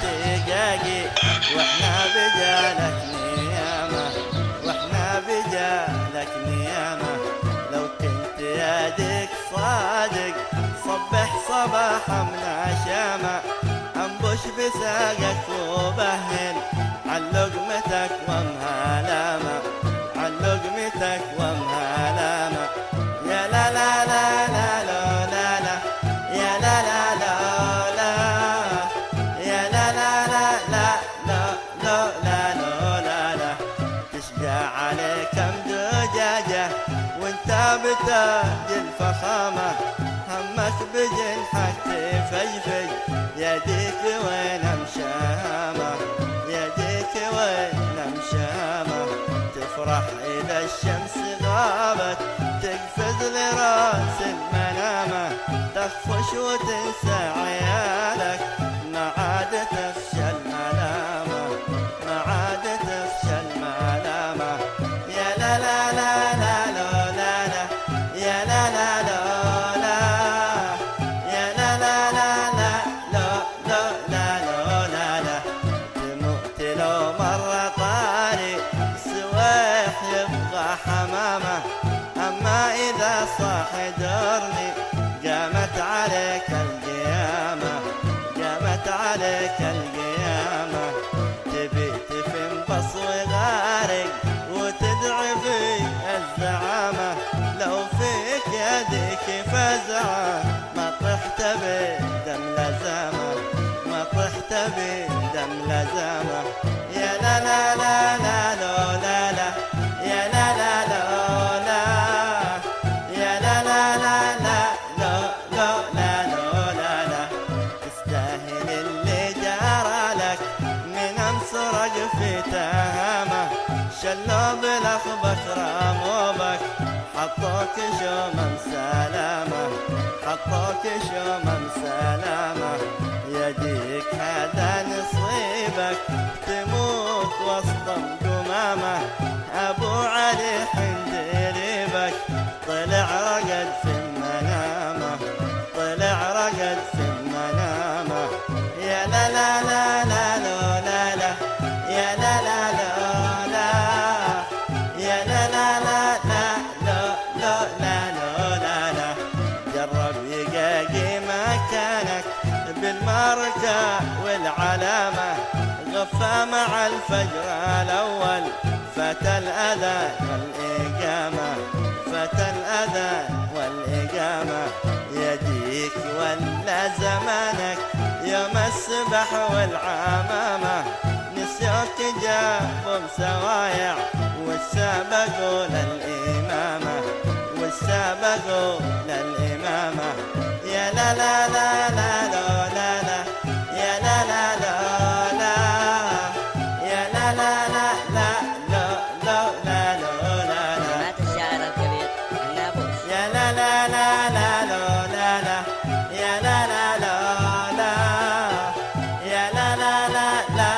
تقاقي واحنا بجالك نيامة، واحنا بجالك نيامة. لو كنت يدك صادق صبح صباحا من شامة، انبش بساقك وبهن عن لقمتك ومهالامة، عن لقمتك ومهالامة. يا لا لا لا لا لا لا لا، يا لا لا لا لا، يا لا لا لا لا لا لا لا لا لا لا. تشقى عليك دجاجة وانت بتاج الفخامة، همك بجنحك تفجفج، يديك وين مشامة، يديك وين مشامة. تفرح إذا الشمس غابت تقفز لراس المنامة، تخفش وتنسى عيالك ما عاد تخشى الملامة، ما عاد تخشى الملامة. يا لا لا لا لا لا لا لا، يا لا لا لا لا، يا لا لا لا لا لا لا لا لا لا لا. تموت لو مرة طاري سويح يبغى حمامة، أما إذا صاح درني قامت عليك القيامة، قامت عليك القيامة. تبي تفن بصوي غارق وتدعي في الزعامة، لو فيك يديك فزعة ما طحت بدم لزامة، ما طحت بدم لزامة. يا لا لا لا لا لا لا لا، يا لا لا لا لا، يا لا لا لا لا لا لا لا لا لا لا. تستاهل اللي جرى لك من امسرق في تهامة، شلوا بالاخبك راموبك حطوك شوما سلامة، حطوك شوما سلامة. يديك هذا نصيبك تموت وسط القمامة، ابو علي حندريبك طلع رقد في المنامة، طلع رقد في المنامة. يا لا لا لا لا لا لا لا، يا لا لا لا لا، يا لا لا لا لا لا لا لا لا لا لا. جرب يقاقي مكانك بالماركة والعلامة، غفى مع الفجر الأول فتى الأذان والإقامة، فتى الأذان والإقامة. يديك ولا زمانك يوم السبح والعمامة، نسيوك جابوا مسوايع والسابقوا للإمامة، والسابقوا للإمامة. يا لا لا لا لا لا لا لا، يا لا لا لا لا، يا لا لا لا لا لا لا لا لا لا لا. مات الشاعر الكبير النابوس. يا لا لا لا لا لا لا لا، يا لا لا لا لا، يا لا لا لا لا